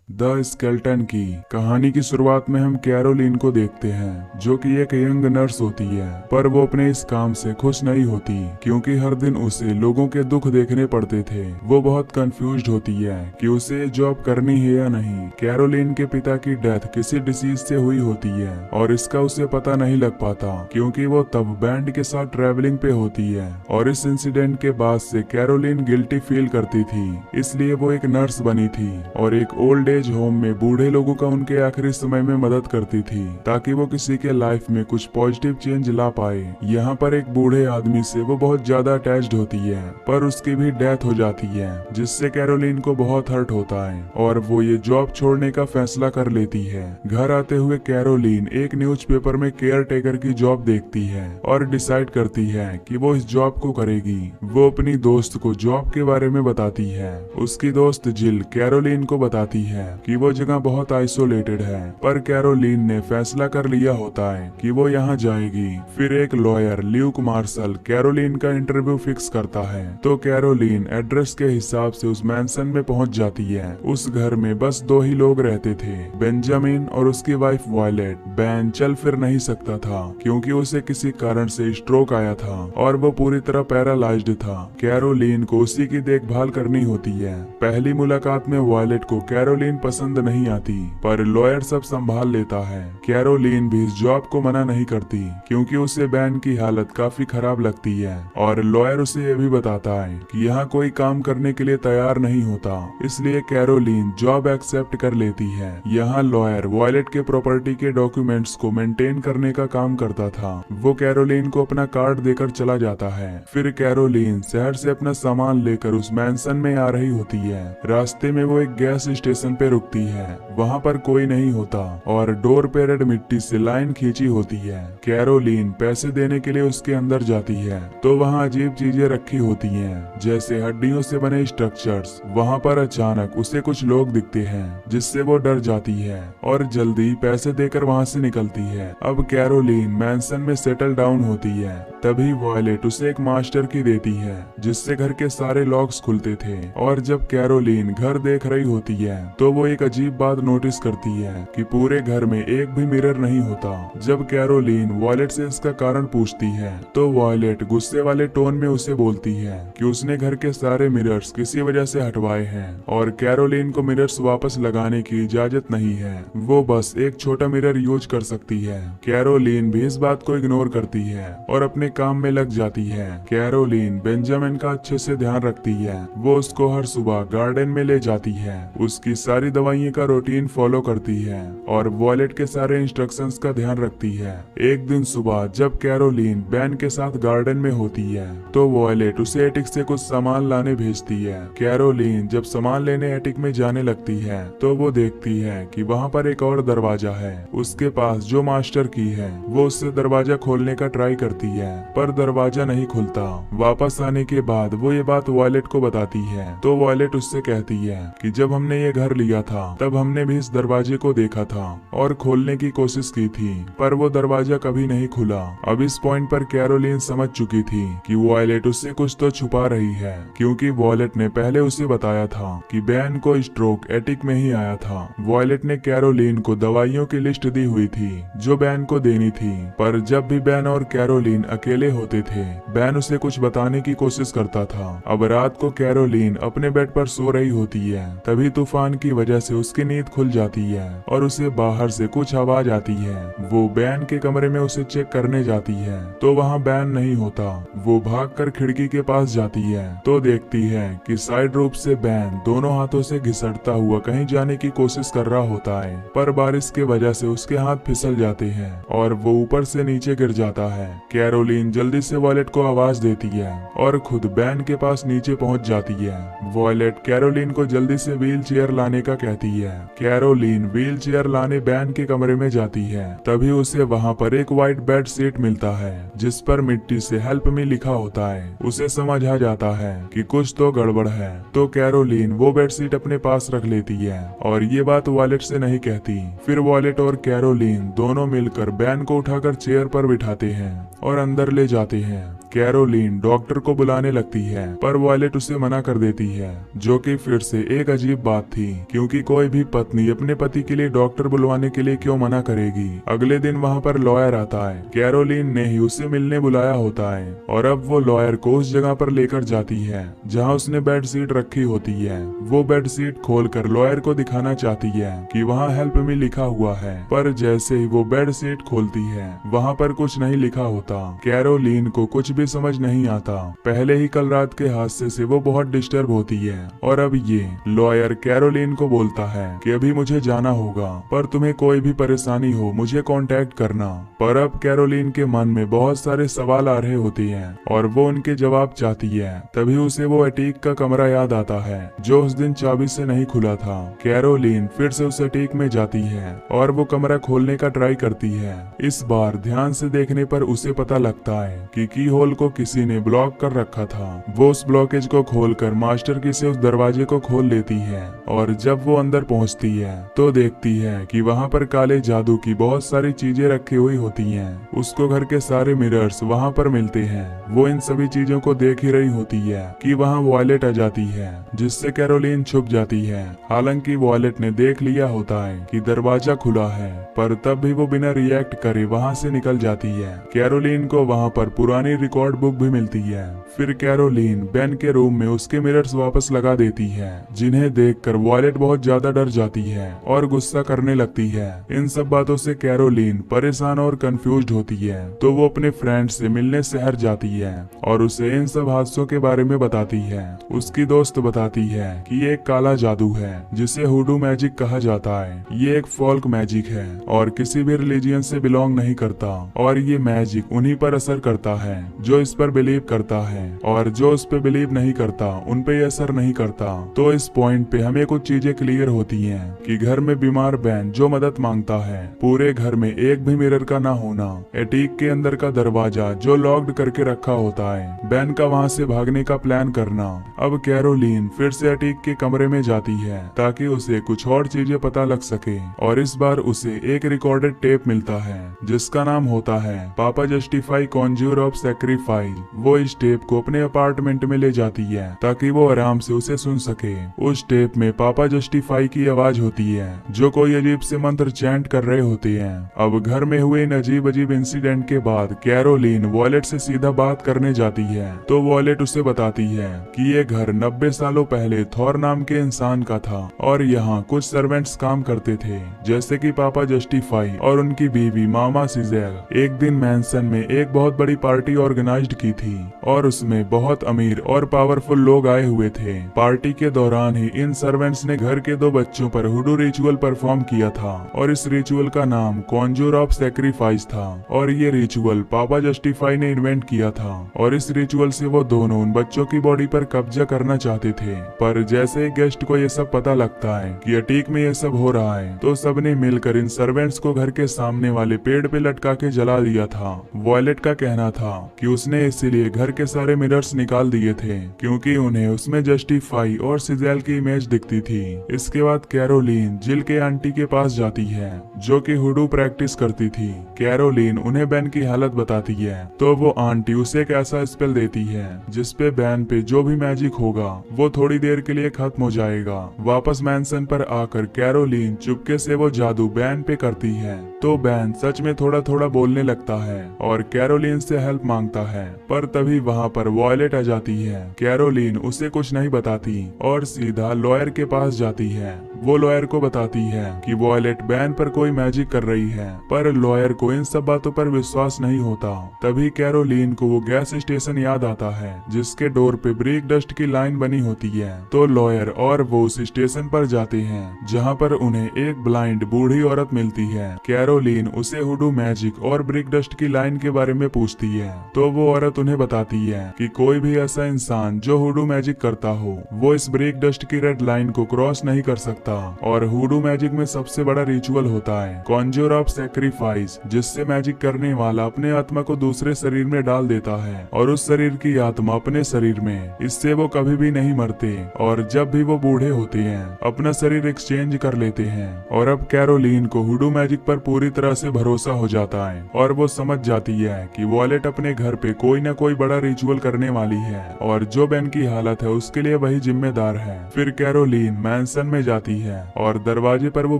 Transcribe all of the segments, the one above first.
The skeleton की कहानी की शुरुआत में हम कैरोलिन को देखते हैं, जो कि एक यंग नर्स होती है। पर वो अपने इस काम से खुश नहीं होती, क्योंकि हर दिन उसे लोगों के दुख देखने पड़ते थे। वो बहुत कंफ्यूज्ड होती है कि उसे जॉब करनी है या नहीं। कैरोलिन के पिता की डेथ किसी डिसीज से हुई होती है और इसका उसे पता नहीं लग पाता, क्योंकि वो तब बैंड के साथ ट्रैवलिंग पे होती है। और इस इंसिडेंट के बाद से कैरोलिन गिल्टी फील करती थी, इसलिए वो एक नर्स बनी थी और एक ओल्ड एज होम में बूढ़े लोगों का उनके आखिरी समय में मदद करती थी, ताकि वो किसी के लाइफ में कुछ पॉजिटिव चेंज ला पाए। यहाँ पर एक बूढ़े आदमी से वो बहुत ज्यादा अटैच्ड होती है, पर उसकी भी डेथ हो जाती है, जिससे कैरोलिन को बहुत हर्ट होता है और वो ये जॉब छोड़ने का फैसला कर लेती है। घर आते हुए कैरोलिन एक न्यूज़पेपर में केयर टेकर की जॉब देखती है और डिसाइड करती है कि वो इस जॉब को करेगी। वो अपनी दोस्त को जॉब के बारे में बताती है। उसकी दोस्त जिल कैरोलिन को बताती है कि वो जगह बहुत आइसोलेटेड है, पर कैरोलिन ने फैसला कर लिया होता है कि वो यहाँ जाएगी। फिर एक लॉयर ल्यूक मार्शल कैरोलिन का इंटरव्यू फिक्स करता है, तो कैरोलिन एड्रेस के हिसाब से उस मैंसन में पहुंच जाती है। उस घर में बस दो ही लोग रहते थे, बेंजामिन और उसकी वाइफ वॉयलेट। बेन चल फिर नहीं सकता था, क्योंकि उसे किसी कारण से स्ट्रोक आया था और वो पूरी तरह पैरालाइज्ड था। कैरोलिन को उसी की देखभाल करनी होती है। पहली मुलाकात में वॉयलेट को कैरोलिन पसंद नहीं आती, पर लॉयर सब संभाल लेता है। कैरोलिन भी इस जॉब को मना नहीं करती, क्योंकि उसे बैन की हालत काफी खराब लगती है और लॉयर उसे ये भी बताता है कि यहाँ कोई काम करने के लिए तैयार नहीं होता, इसलिए कैरोलिन जॉब एक्सेप्ट कर लेती है। यहाँ लॉयर वॉयलेट के प्रॉपर्टी के डॉक्यूमेंट्स को मेंटेन करने का काम करता था। वो कैरोलिन को अपना कार्ड देकर चला जाता है। फिर कैरोलिन शहर से अपना सामान लेकर उस मैंसन में आ रही होती है। रास्ते में वो एक गैस स्टेशन पे रुकती है। वहाँ पर कोई नहीं होता और डोर पे रेड मिट्टी से लाइन खींची होती है। कैरोलिन पैसे देने के लिए उसके अंदर जाती है, तो वहाँ अजीब चीजें रखी होती हैं, जैसे हड्डियों से बने स्ट्रक्चर्स। वहाँ पर अचानक उसे कुछ लोग दिखते हैं, जिससे वो डर जाती है और जल्दी पैसे देकर वहाँ से निकलती है। अब कैरोलिन मैंसन में सेटल डाउन होती है। तभी वॉयलेट उसे एक मास्टर की देती है, जिससे घर के सारे लॉक्स खुलते थे। और जब कैरोलिन घर देख रही होती है, तो वो एक अजीब बात नोटिस करती है कि पूरे घर में एक भी मिरर नहीं होता। जब कैरोलिन वॉयलेट से इसका कारण पूछती है, तो वॉयलेट गुस्से वाले टोन में उसे बोलती है कि उसने घर के सारे मिरर्स किसी वजह से हटवाए हैं और कैरोलिन को मिरर्स वापस लगाने की इजाजत नहीं है। वो बस एक छोटा मिरर यूज कर सकती है। कैरोलिन भी इस बात को इग्नोर करती है और अपने काम में लग जाती है। कैरोलिन बेंजामिन का अच्छे से ध्यान रखती है। वो उसको हर सुबह गार्डन में ले जाती है, उसकी सारी दवाइयों का रूटीन फॉलो करती है और वॉयलेट के सारे इंस्ट्रक्शंस का ध्यान रखती है। एक दिन सुबह जब कैरोलिन बैन के साथ गार्डन में होती है, तो वॉयलेट उसे एटिक से कुछ सामान लाने भेजती है। कैरोलिन जब सामान लेने एटिक में जाने लगती है, तो वो देखती है कि वहाँ पर एक और दरवाजा है। उसके पास जो मास्टर की है, वो उससे दरवाजा खोलने का ट्राई करती है, पर दरवाजा नहीं खुलता। वापस आने के बाद वो ये बात वॉयलेट को बताती है, तो वॉयलेट उससे कहती है कि जब हमने ये घर लिया था, तब हमने भी इस दरवाजे को देखा था और खोलने की कोशिश की थी, पर वो दरवाजा कभी नहीं खुला। अब इस पॉइंट पर कैरोलिन समझ चुकी थी कि वॉयलेट उससे कुछ तो छुपा रही है, क्योंकि वॉयलेट ने पहले उसे बताया था कि बैन को स्ट्रोक एटिक में ही आया था। वॉयलेट ने कैरोलिन को दवाइयों की लिस्ट दी हुई थी जो बैन को देनी थी, पर जब भी बैन और कैरोलिन अकेले होते थे, बैन उसे कुछ बताने की कोशिश करता था। अब रात को कैरोलिन अपने बेड पर सो रही होती है, तभी तूफान की वजह से उसकी नींद खुल जाती है और उसे बाहर से कुछ आवाज आती है। वो बैन के कमरे में उसे चेक करने जाती है, तो वहाँ बैन नहीं होता। वो भागकर खिड़की के पास जाती है, तो देखती है कि साइड रूप से बैन दोनों हाथों से घिसटता हुआ कहीं जाने की कोशिश कर रहा होता है, पर बारिश की वजह से उसके हाथ फिसल जाते हैं और वो ऊपर से नीचे गिर जाता है। कैरोलिन जल्दी से वॉयलेट को आवाज देती है और खुद बैन के पास नीचे पहुंच जाती है। वॉयलेट कैरोलिन को जल्दी से व्हील चेयर लाने का कहती है। कैरोलिन व्हील चेयर लाने बैन के कमरे में जाती है, तभी उसे वहाँ पर एक व्हाइट बेड शीट मिलता है, जिस पर मिट्टी से हेल्प मी लिखा होता है। उसे समझ आ जाता है कि कुछ तो गड़बड़ है, तो कैरोलिन वो बेड शीट अपने पास रख लेती है और ये बात वॉयलेट से नहीं कहती। फिर वॉयलेट और कैरोलिन दोनों मिलकर बैन को उठाकर चेयर पर बिठाते हैं और अंदर ले जाते हैं। कैरोलीन डॉक्टर को बुलाने लगती है, पर वॉयलेट उसे मना कर देती है, जो कि फिर से एक अजीब बात थी, क्योंकि कोई भी पत्नी अपने पति के लिए डॉक्टर बुलवाने के लिए क्यों मना करेगी। अगले दिन वहाँ पर लॉयर आता है, कैरोलीन ने ही उसे मिलने बुलाया होता है, और अब वो लॉयर को उस जगह पर लेकर जाती है जहाँ उसने बेड शीट रखी होती है। वो बेड शीट खोलकर लॉयर को दिखाना चाहती है कि वहाँ हेल्प मी लिखा हुआ है, पर जैसे ही वो बेड शीट खोलती है वहाँ पर कुछ नहीं लिखा होता। कैरोलीन को कुछ भी समझ नहीं आता। पहले ही कल रात के हादसे से वो बहुत डिस्टर्ब होती है, और अब ये लॉयर कैरोलीन को बोलता है कि अभी मुझे जाना होगा, पर तुम्हें कोई भी परेशानी हो मुझे कांटेक्ट करना। पर अब कैरोलीन के मन में बहुत सारे सवाल आ रहे होते हैं और वो उनके जवाब चाहती है। तभी उसे वो एटीक का कमरा याद आता है जो उस दिन चाबी से नहीं खुला था। कैरोलीन फिर से उस एटीक में जाती है और वो कमरा खोलने का ट्राई करती है। इस बार ध्यान से देखने पर उसे पता लगता है कि की होल को किसी ने ब्लॉक कर रखा था। वो उस ब्लॉकेज को खोलकर मास्टर की से उस दरवाजे को खोल लेती है, और जब वो अंदर पहुंचती है तो देखती है कि वहाँ पर काले जादू की बहुत सारी चीजें रखी हुई होती हैं। उसको घर के सारे मिरर्स वहाँ पर मिलते हैं। वो इन सभी चीजों को देख ही रही होती है कि वहाँ वॉयलेट आ जाती है, जिससे कैरोलीन छुप जाती है। हालांकि वॉयलेट ने देख लिया होता है कि दरवाजा खुला है, पर तब भी वो बिना रिएक्ट करे वहाँ से निकल जाती है। कैरोलीन को वहाँ पर पुरानी रिकॉर्ड बुक भी मिलती है। फिर कैरोलीन बेन के रूम में उसके मिरर्स वापस लगा देती है, जिन्हें देखकर वॉयलेट बहुत ज्यादा डर जाती है और गुस्सा करने लगती है। इन सब बातों से कैरोलीन परेशान और कंफ्यूज्ड होती है, तो वो अपने फ्रेंड से मिलने शहर जाती है और उसे इन सब हादसों के बारे में बताती है। उसकी दोस्त बताती है कि ये एक काला जादू है जिसे हुडू मैजिक कहा जाता है। ये एक फोल्क मैजिक है और किसी भी रिलीजियन से बिलोंग नहीं करता, और ये मैजिक उन्हीं पर असर करता है जो इस पर बिलीव करता है, और जो उस पे बिलीव नहीं करता उन पे ये असर नहीं करता। तो इस पॉइंट पे हमें कुछ चीजें क्लियर होती हैं कि घर में बीमार बैन जो मदद मांगता है, पूरे घर में एक भी मिरर का ना होना, एटीक के अंदर का दरवाजा जो लॉक्ड करके रखा होता है, बैन का वहाँ से भागने का प्लान करना। अब कैरोलीन फिर से एटीक के कमरे में जाती है ताकि उसे कुछ और चीजें पता लग सके, और इस बार उसे एक रिकॉर्डेड टेप मिलता है जिसका नाम होता है पापा जस्टिफाई कॉन्ज्यूर ऑफ सैक्रिफाइस। वो इस टेप को अपने अपार्टमेंट में ले जाती है ताकि वो आराम से उसे सुन सके। उस टेप में पापा जस्टिफाई की आवाज होती है जो कोई अजीब से मंत्र चैंट कर रहे होते हैं। अब घर में हुए इन अजीब अजीब इंसिडेंट के बाद कैरोलीन वॉयलेट से सीधा बात करने जाती है, तो वॉयलेट उसे बताती है कि ये घर 90 सालों पहले थॉर नाम के इंसान का था, और यहाँ कुछ सर्वेंट्स काम करते थे, जैसे कि पापा जस्टिफाई और उनकी बीवी मामा सिजेल। एक दिन मैंसन में एक बहुत बड़ी पार्टी ऑर्गेनाइज्ड की थी और उसमें बहुत अमीर और पावरफुल लोग आए हुए थे। पार्टी के दौरान ही इन सर्वेंट्स ने घर के 2 बच्चों पर हुडू रिचुअल परफॉर्म किया था, और इस रिचुअल का नाम कॉन्जूर ऑफ सैक्रिफाइस था, और ये रिचुअल पापा जस्टिफाई ने इन्वेंट किया था। और इस रिचुअल से वो दोनों उन बच्चों की बॉडी पर कब्जा करना चाहते थे, पर जैसे गेस्ट को ये सब पता लगता है कि एटीक में ये सब हो रहा है, तो सबने मिलकर इन सर्वेंट्स को घर के सामने वाले पेड़ पे लटका के जला दिया था। वॉयलेट का कहना था कि उसने इसीलिए घर के सारे मिरर्स निकाल दिए थे क्योंकि उन्हें उसमें जस्टिफाई और सिजेल की इमेज दिखती थी। इसके बाद कैरोलीन जिल के आंटी के पास जाती है जो कि हुडू प्रैक्टिस करती थी। कैरोलीन उन्हें बैन की हालत बताती है, तो वो आंटी उसे एक ऐसा स्पेल देती है जिसपे बैन पे जो भी मैजिक होगा वो थोड़ी देर के लिए खत्म हो जाएगा। वापस मैंसन पर आकर कैरोलीन चुपके से वो जादू बैन पे करती है, तो बैन सच में थोड़ा थोड़ा बोलने लगता है और कैरोलीन से हेल्प मांगता है। पर तभी वहाँ पर वॉयलेट आ जाती है। कैरोलीन उसे कुछ नहीं बताती और सीधा लॉयर के पास जाती है। वो लॉयर को बताती है कि वॉयलेट बैन पर कोई मैजिक कर रही है, पर लॉयर को इन सब बातों पर विश्वास नहीं होता। तभी कैरोलीन को वो गैस स्टेशन याद आता है जिसके डोर पे ब्रिक डस्ट की लाइन बनी होती है। तो लॉयर और वो उस स्टेशन पर जाते हैं जहाँ पर उन्हें एक ब्लाइंड बूढ़ी औरत मिलती है। कैरोलीन उसे हुडू मैजिक और ब्रिक डस्ट की लाइन के बारे में पूछती है, तो वो औरत उन्हें बताती है कि कोई भी ऐसा इंसान जो हुडू मैजिक करता हो वो इस ब्रिक डस्ट की रेड लाइन को क्रॉस नहीं कर सकता। था। और हुडू मैजिक में सबसे बड़ा रिचुअल होता है कॉन्ज्योर ऑफ सैक्रिफाइस, जिससे मैजिक करने वाला अपने आत्मा को दूसरे शरीर में डाल देता है और उस शरीर की आत्मा अपने शरीर में। इससे वो कभी भी नहीं मरते और जब भी वो बूढ़े होते हैं अपना शरीर एक्सचेंज कर लेते हैं। और अब कैरोलीन को हुडू मैजिक पर पूरी तरह से भरोसा हो जाता है और वो समझ जाती है कि वॉलेट अपने घर पे कोई ना कोई बड़ा रिचुअल करने वाली है और जो बेन की हालत है उसके लिए वही जिम्मेदार है। फिर कैरोलीन मैंसन में जाती है और दरवाजे पर वो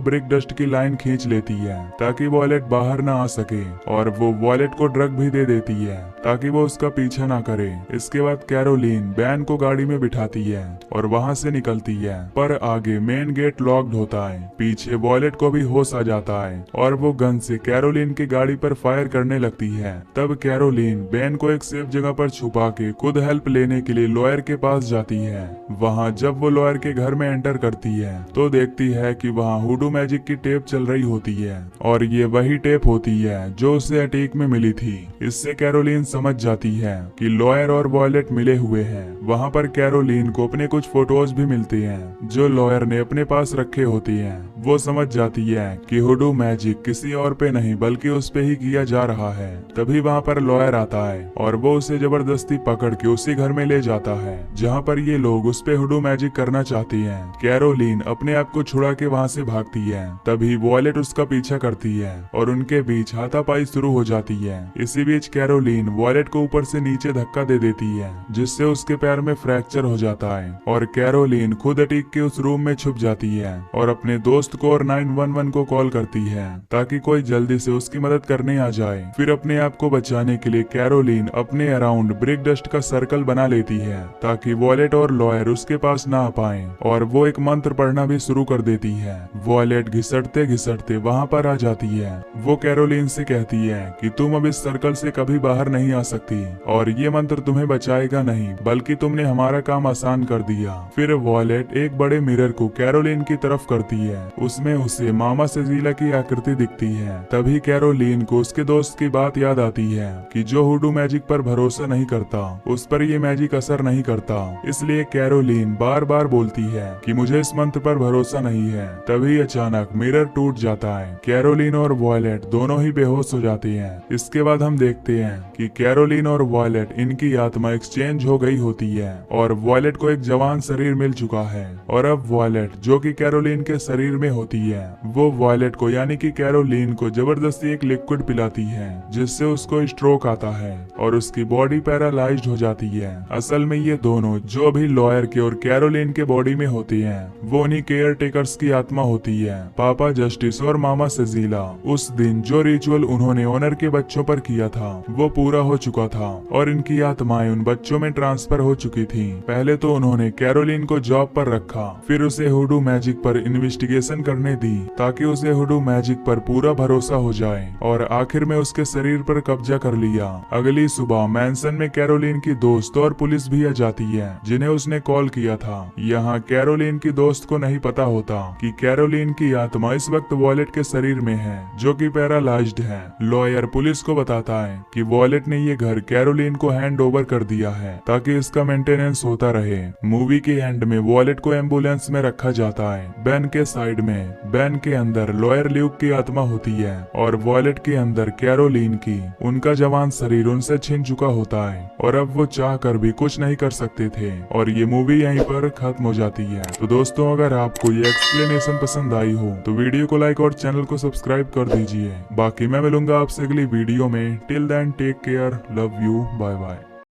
ब्रिक डस्ट की लाइन खींच लेती है ताकि वॉलेट बाहर ना आ सके और वो वॉलेट को ड्रग भी दे देती है ताकि वो उसका पीछा ना करे। इसके बाद कैरोलीन बेन को गाड़ी में बिठाती है और वहाँ से निकलती है, पर आगे मेन गेट लॉक्ड होता है। पीछे वॉलेट को भी होश आ जाता है और वो गन से कैरोलीन की गाड़ी पर फायर करने लगती है। तब कैरोलीन बेन को एक सेफ जगह पर छुपा के खुद हेल्प लेने के लिए लॉयर के पास जाती है। वहाँ जब वो लॉयर के घर में एंटर करती है तो देखती है कि वहाँ हुडू मैजिक की टेप चल रही होती है और ये वही टेप होती है जो उसे अटैक में मिली थी। इससे कैरोलीन समझ जाती है कि लॉयर और वॉलेट मिले हुए हैं। वहाँ पर कैरोलीन को अपने कुछ फोटोज भी मिलते हैं जो लॉयर ने अपने पास रखे होते हैं। वो समझ जाती है कि हुडू मैजिक किसी और पे नहीं बल्कि उस पे ही किया जा रहा है। तभी वहाँ पर लॉयर आता है और वो उसे जबरदस्ती पकड़ के उसी घर में ले जाता है जहाँ पर ये लोग उस पे हुडू मैजिक करना चाहती हैं। कैरोलीन अपने आप को छुड़ा के वहाँ से भागती है। तभी वॉलेट उसका पीछा करती है और उनके बीच हाथापाई शुरू हो जाती है। इसी बीच कैरोलीन वॉलेट को ऊपर से नीचे धक्का दे देती है जिससे उसके पैर में फ्रैक्चर हो जाता है और कैरोलीन खुद अटैक के उस रूम में छुप जाती है और अपने दोस्त को और 911 को कॉल करती है ताकि कोई जल्दी से उसकी मदद करने आ जाए। फिर अपने आप को बचाने के लिए कैरोलीन अपने अराउंड ब्रिक डस्ट का सर्कल बना लेती है ताकि वॉलेट और लॉयर उसके पास ना आ पाए और वो एक मंत्र पढ़ना भी शुरू कर देती है। वॉलेट घिसटते घिसटते वहाँ पर आ जाती है। वो कैरोलीन से कहती है कि तुम अब इस सर्कल से कभी बाहर नहीं आ सकती और ये मंत्र तुम्हें बचाएगा नहीं बल्कि तुमने हमारा काम आसान कर दिया। फिर वॉलेट एक बड़े मिरर को कैरोलीन की तरफ करती है। उसमें उसे मामा सेजिला की आकृति दिखती है। तभी कैरोलीन को उसके दोस्त की बात याद आती है कि जो हुडू मैजिक पर भरोसा नहीं करता उस पर ये मैजिक असर नहीं करता। इसलिए कैरोलीन बार बार बोलती है कि मुझे इस मंत्र पर भरोसा नहीं है। तभी अचानक मिरर टूट जाता है। कैरोलीन और वॉलेट दोनों ही बेहोश हो जाते हैं। इसके बाद हम देखते हैं कि कैरोलीन और वॉलेट इनकी आत्मा एक्सचेंज हो गई होती है और वॉलेट को एक जवान शरीर मिल चुका है और अब वॉलेट जो कि कैरोलीन के शरीर में होती है वो वॉलेट को यानी कि कैरोलीन को जबरदस्ती एक लिक्विड पिलाती है जिससे उसको स्ट्रोक आता है और उसकी बॉडी पैरालाइज्ड हो जाती है। असल में ये दोनों जो भी लॉयर के और कैरोलीन के बॉडी में होती हैं वो उन्हीं केयर टेकर्स की आत्मा होती है, पापा जस्टिस और मामा सेजिला। उस दिन जो रिचुअल उन्होंने ओनर के बच्चों पर किया था वो पूरा हो चुका था और इनकी आत्माएं उन बच्चों में ट्रांसफर हो चुकी थी। पहले तो उन्होंने कैरोलीन को जॉब पर रखा, फिर उसे हुडू मैजिक पर इन्वेस्टिगेशन करने दी ताकि उसे हुडू मैजिक पर पूरा भरोसा हो जाए और आखिर में उसके शरीर पर कब्जा कर लिया। अगली सुबह मैंसन में कैरोलीन की दोस्त और पुलिस भी आ जाती है जिन्हें उसने कॉल किया था। यहाँ कैरोलीन की दोस्त को नहीं पता होता कि कैरोलीन की आत्मा इस वक्त वॉलेट के शरीर में है जो कि पैरालाइज्ड है। लॉयर पुलिस को बताता है कि वॉलेट ने ये घर कैरोलीन को हैंड ओवर कर दिया है ताकि इसका मेंटेनेंस होता रहे। मूवी के एंड में वॉलेट को एम्बुलेंस में रखा जाता है। बेन के साइड में बेन के अंदर लॉयर ल्यूक की आत्मा होती है और वॉलेट के अंदर कैरोलीन की। उनका जवान शरीर उनसे छिन चुका होता है और अब वो चाह कर भी कुछ नहीं कर सकते थे और ये मूवी यहीं पर खत्म हो जाती है। तो दोस्तों अगर आपको ये एक्सप्लेनेशन पसंद आई हो तो वीडियो को लाइक और चैनल को सब्सक्राइब कर दीजिए। बाकी मैं मिलूंगा आपसे अगली वीडियो में। Till then take care, love you, bye bye.